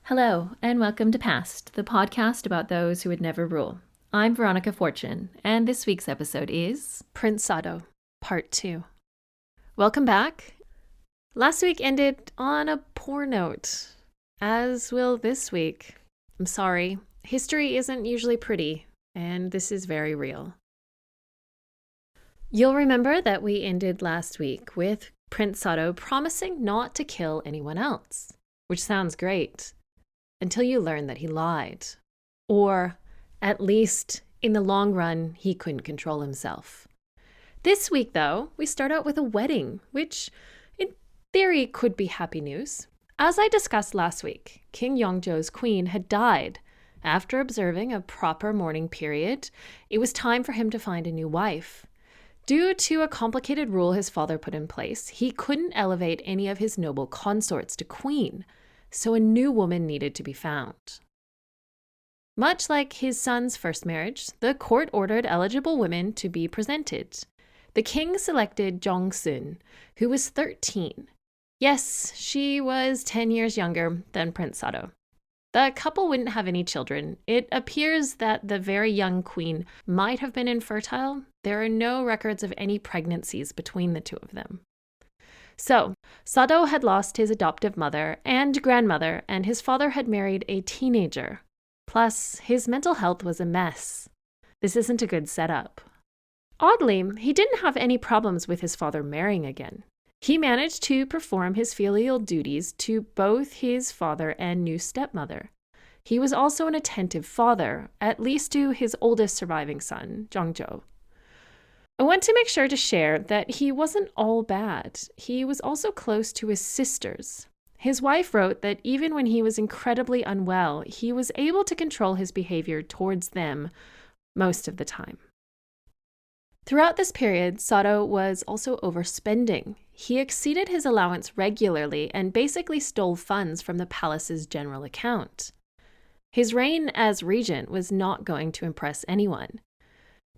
Hello, and welcome to Past, the podcast about those who would never rule. I'm Veronica Fortune, and this week's episode is Prince Sado, Part 2. Welcome back. Last week ended on a poor note, as will this week. I'm sorry, history isn't usually pretty, and this is very real. You'll remember that we ended last week with Prince Sado promising not to kill anyone else, which sounds great. Until you learn that he lied. Or, at least, in the long run, he couldn't control himself. This week, though, we start out with a wedding, which, in theory, could be happy news. As I discussed last week, King Yongzhou's queen had died. After observing a proper mourning period, it was time for him to find a new wife. Due to a complicated rule his father put in place, he couldn't elevate any of his noble consorts to queen. So a new woman needed to be found. Much like his son's first marriage, the court ordered eligible women to be presented. The king selected Jongsun, who was 13. Yes, she was 10 years younger than Prince Sado. The couple wouldn't have any children. It appears that the very young queen might have been infertile. There are no records of any pregnancies between the two of them. So, Sado had lost his adoptive mother and grandmother, and his father had married a teenager. Plus, his mental health was a mess. This isn't a good setup. Oddly, he didn't have any problems with his father marrying again. He managed to perform his filial duties to both his father and new stepmother. He was also an attentive father, at least to his oldest surviving son, Yongzhou. I want to make sure to share that he wasn't all bad. He was also close to his sisters. His wife wrote that even when he was incredibly unwell, he was able to control his behavior towards them most of the time. Throughout this period, Sado was also overspending. He exceeded his allowance regularly and basically stole funds from the palace's general account. His reign as regent was not going to impress anyone.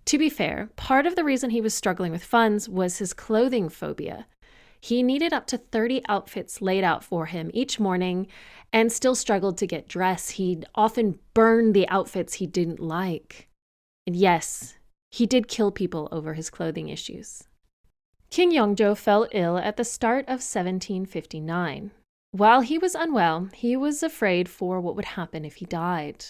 To be fair, part of the reason he was struggling with funds was his clothing phobia. He needed up to 30 outfits laid out for him each morning and still struggled to get dressed. He'd often burn the outfits he didn't like. And yes, he did kill people over his clothing issues. King Yongzhou fell ill at the start of 1759. While he was unwell, he was afraid for what would happen if he died.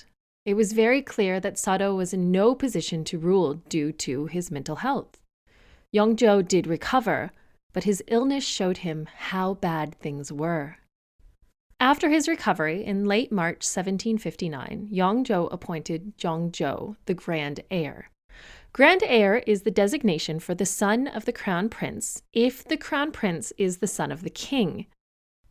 It was very clear that Sado was in no position to rule due to his mental health. Yongzhou did recover, but his illness showed him how bad things were. After his recovery, in late March 1759, Yongzhou appointed Yongzhou the Grand Heir. Grand Heir is the designation for the son of the Crown Prince if the Crown Prince is the son of the king.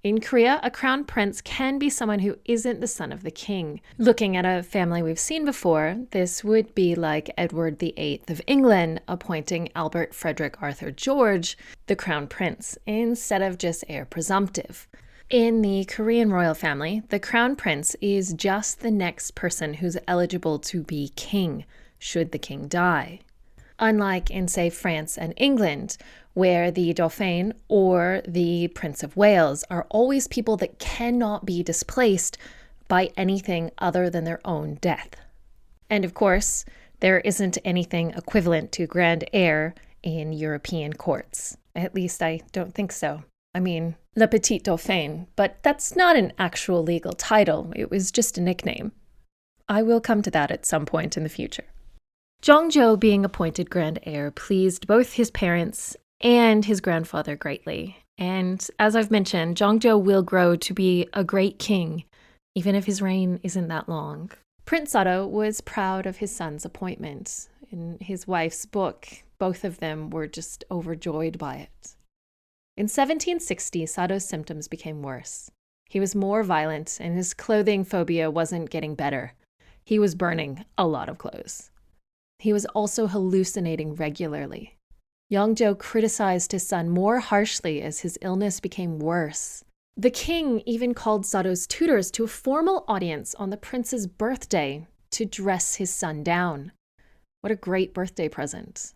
In Korea, a crown prince can be someone who isn't the son of the king. Looking at a family we've seen before, this would be like Edward VIII of England appointing Albert Frederick Arthur George the crown prince instead of just heir presumptive. In the Korean royal family, the crown prince is just the next person who's eligible to be king, should the king die. Unlike in, say, France and England, where the Dauphin or the Prince of Wales are always people that cannot be displaced by anything other than their own death. And of course, there isn't anything equivalent to Grand Heir in European courts. At least I don't think so. I mean, Le Petit Dauphin, but that's not an actual legal title. It was just a nickname. I will come to that at some point in the future. Yongzhou being appointed Grand Heir pleased both his parents and his grandfather greatly. And as I've mentioned, Yongzhou will grow to be a great king, even if his reign isn't that long. Prince Sado was proud of his son's appointment. In his wife's book, both of them were just overjoyed by it. In 1760, Sado's symptoms became worse. He was more violent, and his clothing phobia wasn't getting better. He was burning a lot of clothes. He was also hallucinating regularly. Yongzhou criticized his son more harshly as his illness became worse. The king even called Sado's tutors to a formal audience on the prince's birthday to dress his son down. What a great birthday present.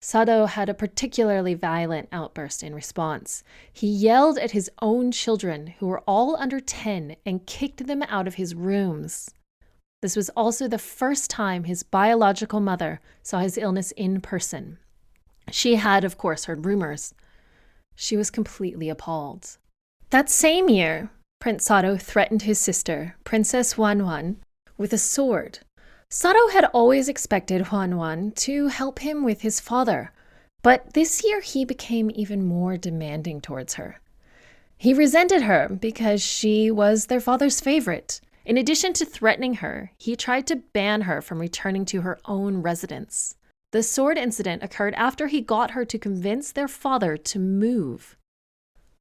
Sado had a particularly violent outburst in response. He yelled at his own children, who were all under 10, and kicked them out of his rooms. This was also the first time his biological mother saw his illness in person. She had, of course, heard rumors. She was completely appalled. That same year, Prince Sado threatened his sister, Princess Huan, with a sword. Sado had always expected Huan to help him with his father, but this year he became even more demanding towards her. He resented her because she was their father's favorite. In addition to threatening her, he tried to ban her from returning to her own residence. The sword incident occurred after he got her to convince their father to move.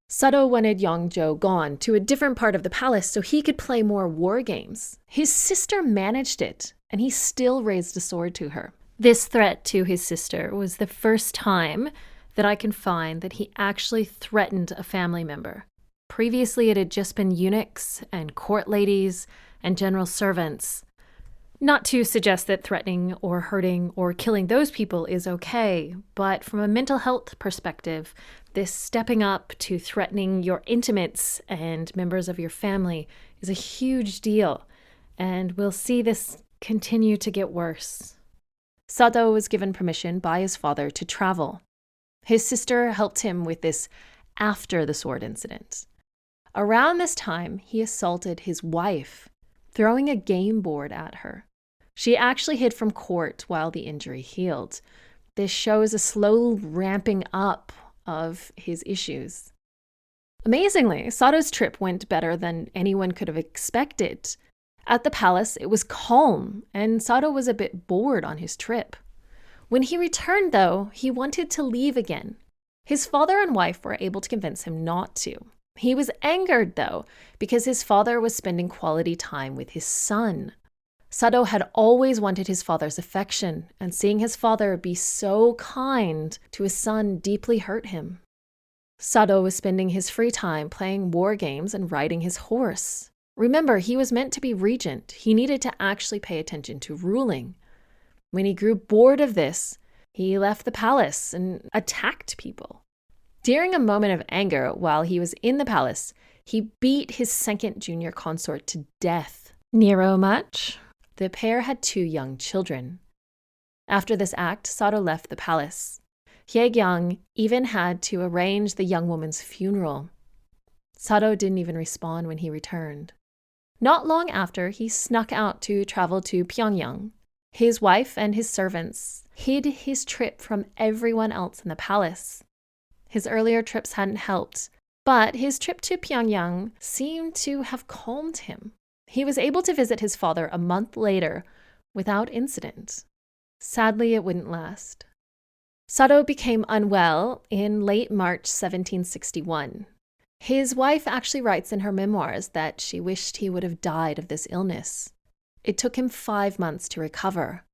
Sado wanted Yongzhou gone to a different part of the palace so he could play more war games. His sister managed it, and he still raised a sword to her. This threat to his sister was the first time that I can find that he actually threatened a family member. Previously, it had just been eunuchs and court ladies and general servants. Not to suggest that threatening or hurting or killing those people is okay, but from a mental health perspective, this stepping up to threatening your intimates and members of your family is a huge deal, and we'll see this continue to get worse. Sado was given permission by his father to travel. His sister helped him with this after the sword incident. Around this time, he assaulted his wife, throwing a game board at her. She actually hid from court while the injury healed. This shows a slow ramping up of his issues. Amazingly, Sado's trip went better than anyone could have expected. At the palace, it was calm, and Sado was a bit bored on his trip. When he returned, though, he wanted to leave again. His father and wife were able to convince him not to. He was angered, though, because his father was spending quality time with his son. Sado had always wanted his father's affection, and seeing his father be so kind to his son deeply hurt him. Sado was spending his free time playing war games and riding his horse. Remember, he was meant to be regent. He needed to actually pay attention to ruling. When he grew bored of this, he left the palace and attacked people. During a moment of anger while he was in the palace, he beat his second junior consort to death. Nero much? The pair had 2 young children. After this act, Sado left the palace. Hyegyang even had to arrange the young woman's funeral. Sado didn't even respond when he returned. Not long after, he snuck out to travel to Pyongyang. His wife and his servants hid his trip from everyone else in the palace. His earlier trips hadn't helped, but his trip to Pyongyang seemed to have calmed him. He was able to visit his father a month later without incident. Sadly, it wouldn't last. Sado became unwell in late March 1761. His wife actually writes in her memoirs that she wished he would have died of this illness. It took him 5 months to recover.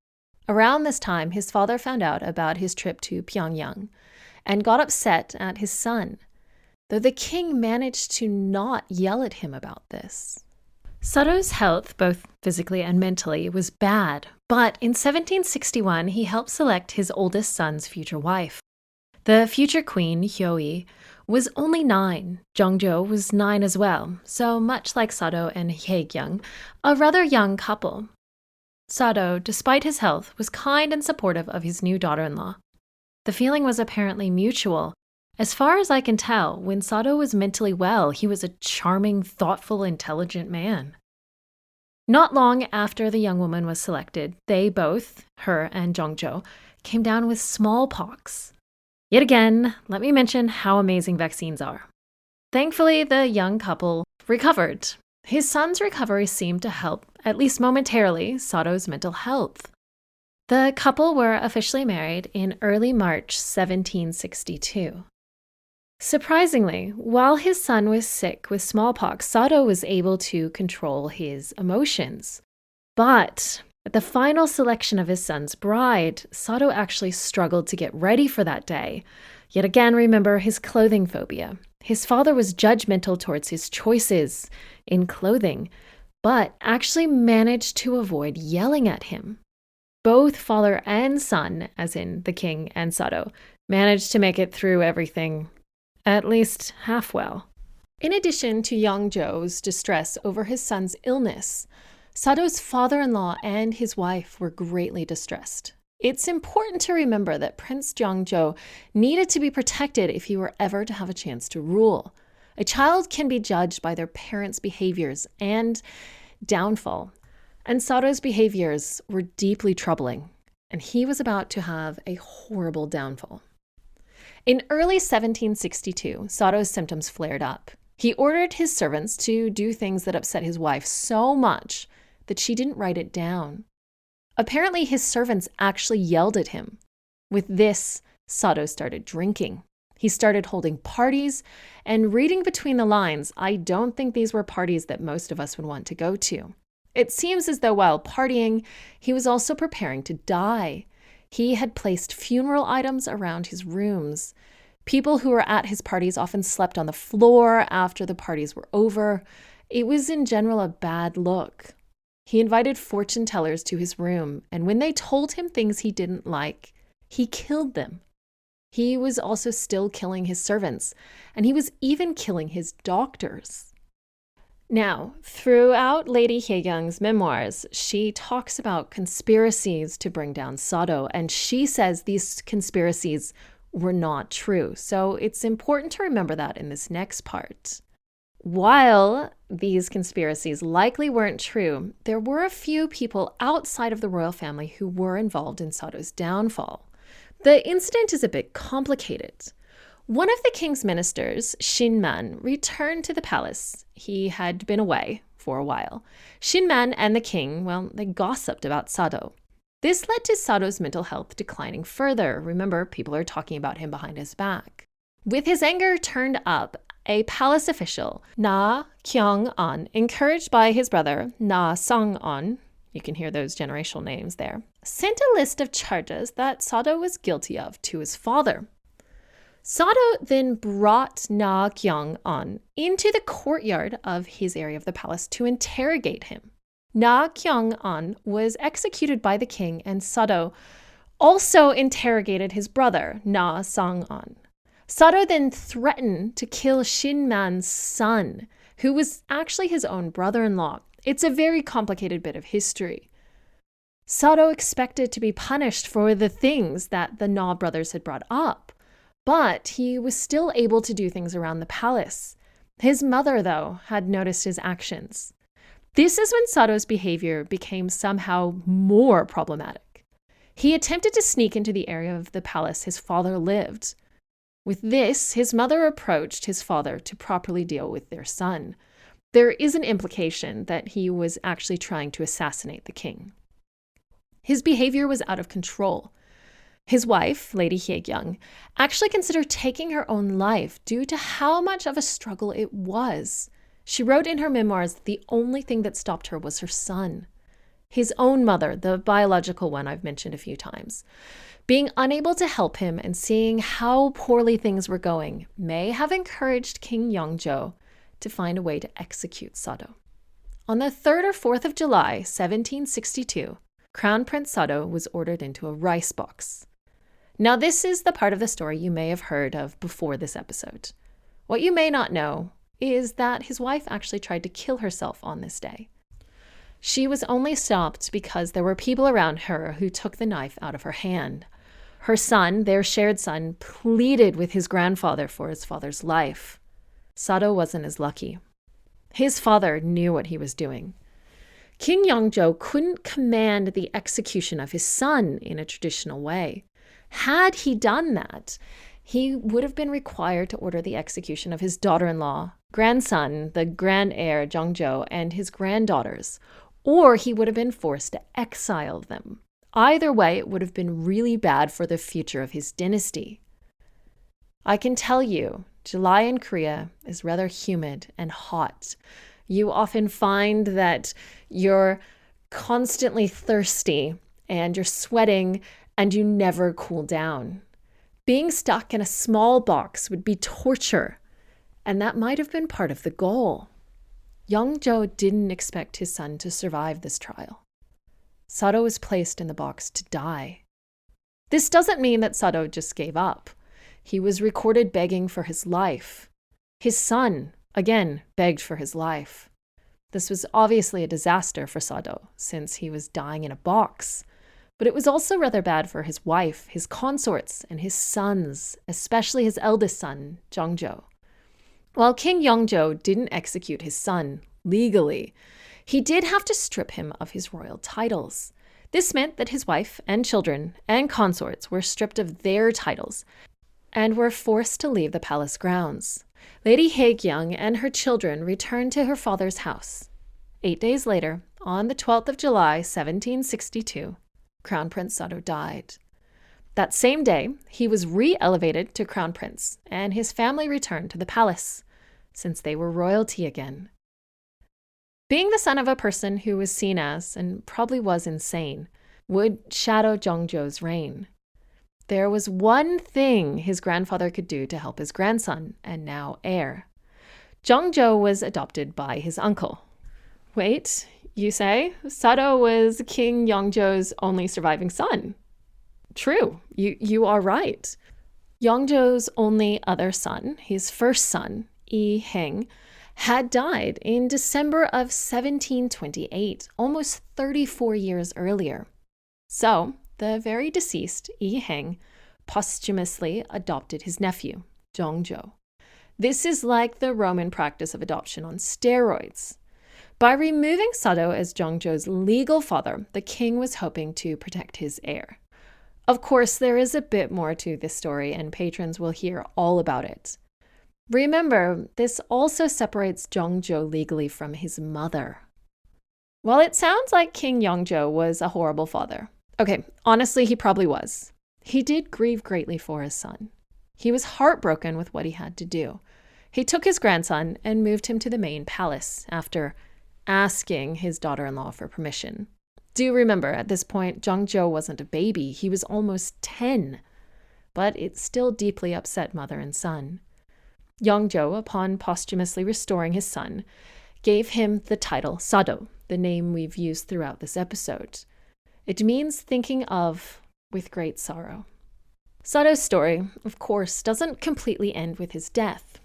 Around this time, his father found out about his trip to Pyongyang and got upset at his son, though the king managed to not yell at him about this. Sado's health, both physically and mentally, was bad, but in 1761 he helped select his oldest son's future wife. The future queen, Hyoe, was only 9. Jongjo was 9 as well, so much like Sado and Hyegyang, a rather young couple. Sado, despite his health, was kind and supportive of his new daughter-in-law. The feeling was apparently mutual. As far as I can tell, when Sado was mentally well, he was a charming, thoughtful, intelligent man. Not long after the young woman was selected, they both, her and Jongjo, came down with smallpox. Yet again, let me mention how amazing vaccines are. Thankfully, the young couple recovered. His son's recovery seemed to help, at least momentarily, Sado's mental health. The couple were officially married in early March 1762. Surprisingly, while his son was sick with smallpox, Sado was able to control his emotions. But at the final selection of his son's bride, Sado actually struggled to get ready for that day. Yet again, remember his clothing phobia. His father was judgmental towards his choices in clothing, but actually managed to avoid yelling at him. Both father and son, as in the king and Sado, managed to make it through everything at least half well. In addition to Yongjo's distress over his son's illness, Sado's father-in-law and his wife were greatly distressed. It's important to remember that Prince Yongjo needed to be protected if he were ever to have a chance to rule. A child can be judged by their parents' behaviors and downfall, and Sado's behaviors were deeply troubling, and he was about to have a horrible downfall. In early 1762, Sado's symptoms flared up. He ordered his servants to do things that upset his wife so much that she didn't write it down. Apparently, his servants actually yelled at him. With this, Sado started drinking. He started holding parties, and reading between the lines, I don't think these were parties that most of us would want to go to. It seems as though while partying, he was also preparing to die. He had placed funeral items around his rooms. People who were at his parties often slept on the floor after the parties were over. It was in general a bad look. He invited fortune tellers to his room, and when they told him things he didn't like, he killed them. He was also still killing his servants, and he was even killing his doctors. Now, throughout Lady Hyeyoung's memoirs, she talks about conspiracies to bring down Sado, and she says these conspiracies were not true. So it's important to remember that in this next part. While these conspiracies likely weren't true, there were a few people outside of the royal family who were involved in Sado's downfall. The incident is a bit complicated. One of the king's ministers, Shin Man, returned to the palace. He had been away for a while. Shin Man and the king, well, they gossiped about Sado. This led to Sado's mental health declining further. Remember, people are talking about him behind his back. With his anger turned up, a palace official, Na Kyung-an, encouraged by his brother, Na Sung-an, you can hear those generational names there, sent a list of charges that Sado was guilty of to his father. Sado then brought Na Kyung-an into the courtyard of his area of the palace to interrogate him. Na Kyung-an was executed by the king, and Sado also interrogated his brother, Na Sung-an. Sado then threatened to kill Shin Man's son, who was actually his own brother-in-law. It's a very complicated bit of history. Sado expected to be punished for the things that the Na brothers had brought up, but he was still able to do things around the palace. His mother, though, had noticed his actions. This is when Sado's behavior became somehow more problematic. He attempted to sneak into the area of the palace his father lived. With this, his mother approached his father to properly deal with their son. There is an implication that he was actually trying to assassinate the king. His behavior was out of control. His wife, Lady Hyeyoung, actually considered taking her own life due to how much of a struggle it was. She wrote in her memoirs that the only thing that stopped her was her son. His own mother, the biological one I've mentioned a few times. Being unable to help him and seeing how poorly things were going may have encouraged King Yongjo to find a way to execute Sado. On the 3rd or 4th of July, 1762, Crown Prince Sado was ordered into a rice box. Now, this is the part of the story you may have heard of before this episode. What you may not know is that his wife actually tried to kill herself on this day. She was only stopped because there were people around her who took the knife out of her hand. Her son, their shared son, pleaded with his grandfather for his father's life. Sado wasn't as lucky. His father knew what he was doing. King Yongjo couldn't command the execution of his son in a traditional way. Had he done that, he would have been required to order the execution of his daughter-in-law, grandson, the grand heir Jongjo, and his granddaughters, or he would have been forced to exile them. Either way, it would have been really bad for the future of his dynasty. I can tell you, July in Korea is rather humid and hot. You often find that you're constantly thirsty and you're sweating and you never cool down. Being stuck in a small box would be torture, and that might have been part of the goal. Yongjo didn't expect his son to survive this trial. Sado was placed in the box to die. This doesn't mean that Sado just gave up. He was recorded begging for his life. His son, again, begged for his life. This was obviously a disaster for Sado, since he was dying in a box. But it was also rather bad for his wife, his consorts, and his sons, especially his eldest son, Jongjo. While King Yongjo didn't execute his son legally, he did have to strip him of his royal titles. This meant that his wife and children and consorts were stripped of their titles and were forced to leave the palace grounds. Lady Haegyang and her children returned to her father's house. 8 days later, on the 12th of July, 1762, Crown Prince Sado died. That same day, he was re-elevated to Crown Prince, and his family returned to the palace, since they were royalty again. Being the son of a person who was seen as, and probably was insane, would shadow Jongjo's reign. There was one thing his grandfather could do to help his grandson, and now heir. Jongjo was adopted by his uncle. Wait, you say? Sado was King Yongjo's only surviving son. True, you are right. Yongjo's only other son, his first son, Yi Heng, had died in December of 1728, almost 34 years earlier. So, the very deceased Yi Heng posthumously adopted his nephew, Jongjo. This is like the Roman practice of adoption on steroids. By removing Sado as Jongjo's legal father, the king was hoping to protect his heir. Of course, there is a bit more to this story, and patrons will hear all about it. Remember, this also separates Jongjo legally from his mother. While it sounds like King Yongjo was a horrible father, okay, honestly, he probably was. He did grieve greatly for his son. He was heartbroken with what he had to do. He took his grandson and moved him to the main palace after asking his daughter-in-law for permission. Do remember, at this point, Jongjo wasn't a baby. He was almost 10. But it still deeply upset mother and son. Yongjo, upon posthumously restoring his son, gave him the title Sado, the name we've used throughout this episode. It means thinking of with great sorrow. Sado's story, of course, doesn't completely end with his death.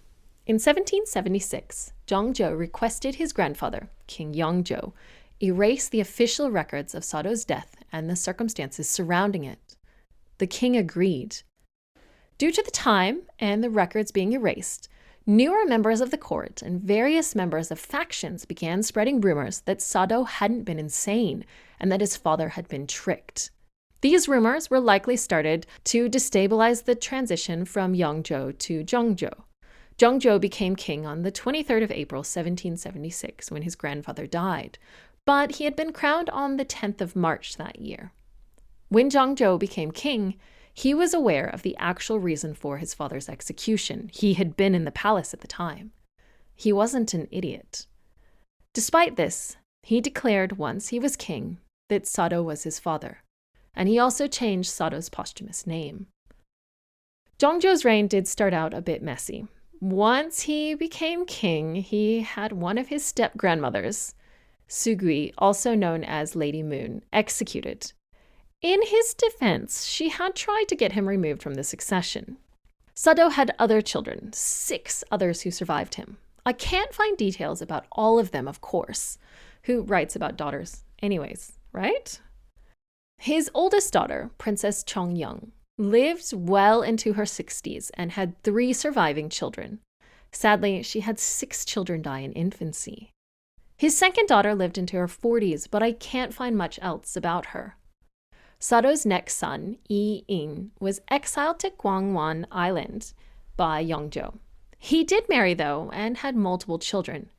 In 1776, Jongjo requested his grandfather, King Yongjo, erase the official records of Sado's death and the circumstances surrounding it. The king agreed. Due to the time and the records being erased, newer members of the court and various members of factions began spreading rumors that Sado hadn't been insane and that his father had been tricked. These rumors were likely started to destabilize the transition from Yongjo to Jongjo. Jongjo became king on the 23rd of April, 1776, when his grandfather died, but he had been crowned on the 10th of March that year. When Jongjo became king, he was aware of the actual reason for his father's execution. He had been in the palace at the time. He wasn't an idiot. Despite this, he declared once he was king that Sado was his father, and he also changed Sado's posthumous name. Jongjo's reign did start out a bit messy. Once he became king, he had one of his step-grandmothers, Sugui, also known as Lady Moon, executed. In his defense, she had tried to get him removed from the succession. Sado had other children, 6 others who survived him. I can't find details about all of them, of course. Who writes about daughters anyways, right? His oldest daughter, Princess Chongyang, lived well into her 60s and had 3 surviving children. Sadly, she had 6 children die in infancy. His second daughter lived into her 40s, but I can't find much else about her. Sado's next son, Yi Ing, was exiled to Gwangwon Island by Yongjo. He did marry, though, and had multiple children.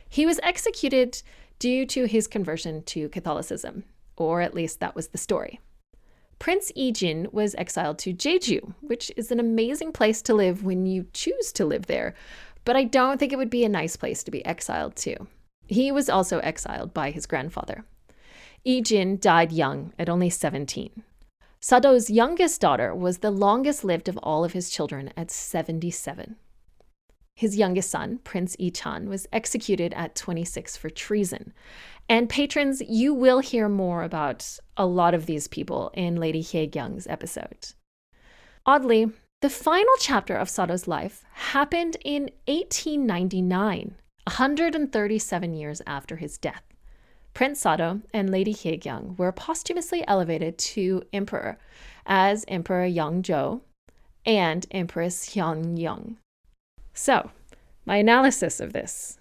He was executed due to his conversion to Catholicism, or at least that was the story. Prince Ijin was exiled to Jeju, which is an amazing place to live when you choose to live there, but I don't think it would be a nice place to be exiled to. He was also exiled by his grandfather. Ijin died young at only 17. Sado's youngest daughter was the longest lived of all of his children at 77. His youngest son, Prince Ichan, was executed at 26 for treason. And patrons, you will hear more about a lot of these people in Lady Haegyang's episode. Oddly, the final chapter of Sado's life happened in 1899, 137 years after his death. Prince Sado and Lady Haegyang were posthumously elevated to emperor as Emperor Yangzhou and Empress Hyanyang. So, my analysis of this.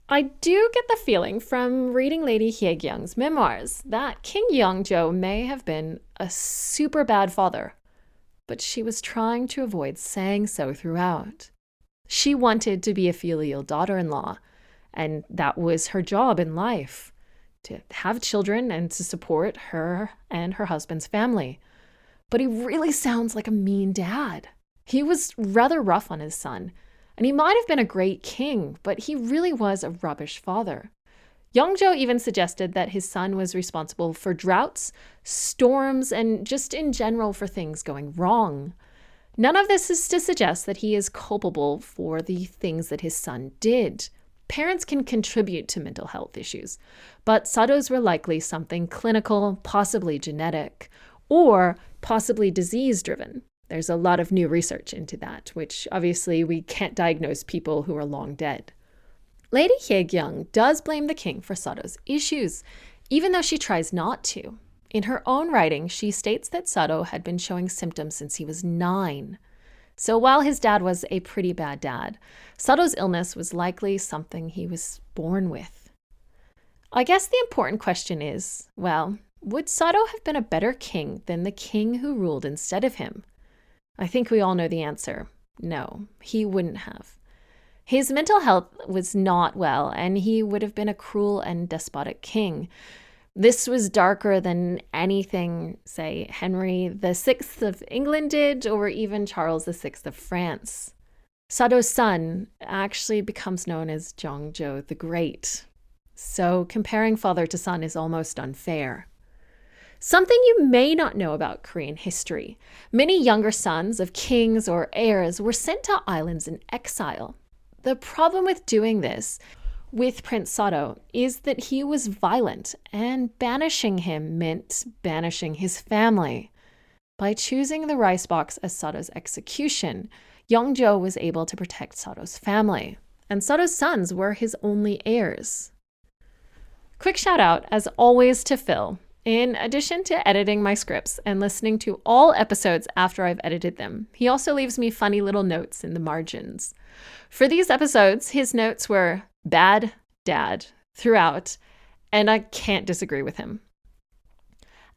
I do get the feeling from reading Lady Haegyang's memoirs that King Yangzhou may have been a super bad father, but she was trying to avoid saying so throughout. She wanted to be a filial daughter-in-law, and that was her job in life, to have children and to support her and her husband's family. But he really sounds like a mean dad. He was rather rough on his son, and he might have been a great king, but he really was a rubbish father. Yangzhou even suggested that his son was responsible for droughts, storms, and just in general for things going wrong. None of this is to suggest that he is culpable for the things that his son did. Parents can contribute to mental health issues, but Sado's were likely something clinical, possibly genetic, or possibly disease-driven. There's a lot of new research into that, which obviously we can't diagnose people who are long dead. Lady Haegyang does blame the king for Sado's issues, even though she tries not to. In her own writing, she states that Sado had been showing symptoms since he was 9. So while his dad was a pretty bad dad, Sado's illness was likely something he was born with. I guess the important question is, well, would Sado have been a better king than the king who ruled instead of him? I think we all know the answer. No, he wouldn't have. His mental health was not well, and he would have been a cruel and despotic king. This was darker than anything, say, Henry VI of England did, or even Charles VI of France. Sado's son actually becomes known as Zhongzhou the Great. So comparing father to son is almost unfair. Something you may not know about Korean history. Many younger sons of kings or heirs were sent to islands in exile. The problem with doing this with Prince Sado is that he was violent, and banishing him meant banishing his family. By choosing the rice box as Sado's execution, Yangzhou was able to protect Sado's family, and Sado's sons were his only heirs. Quick shout out, as always, to Phil. In addition to editing my scripts and listening to all episodes after I've edited them, he also leaves me funny little notes in the margins. For these episodes, his notes were bad dad throughout, and I can't disagree with him.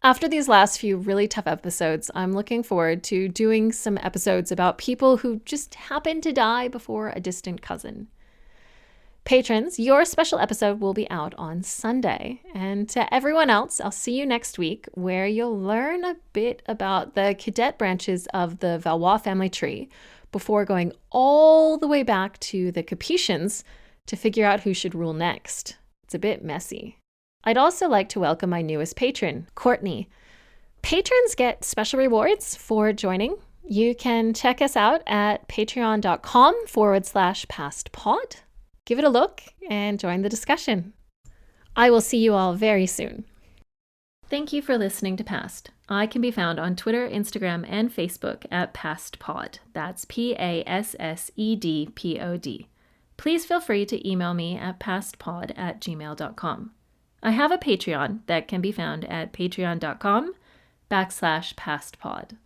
After these last few really tough episodes, I'm looking forward to doing some episodes about people who just happened to die before a distant cousin. Patrons, your special episode will be out on Sunday. And to everyone else, I'll see you next week, where you'll learn a bit about the cadet branches of the Valois family tree before going all the way back to the Capetians to figure out who should rule next. It's a bit messy. I'd also like to welcome my newest patron, Courtney. Patrons get special rewards for joining. You can check us out at patreon.com/pastpod. Give it a look and join the discussion. I will see you all very soon. Thank you for listening to Past. I can be found on Twitter, Instagram, and Facebook at PastPod. That's PASSEDPOD. Please feel free to email me at pastpod@gmail.com. I have a Patreon that can be found at patreon.com/pastpod.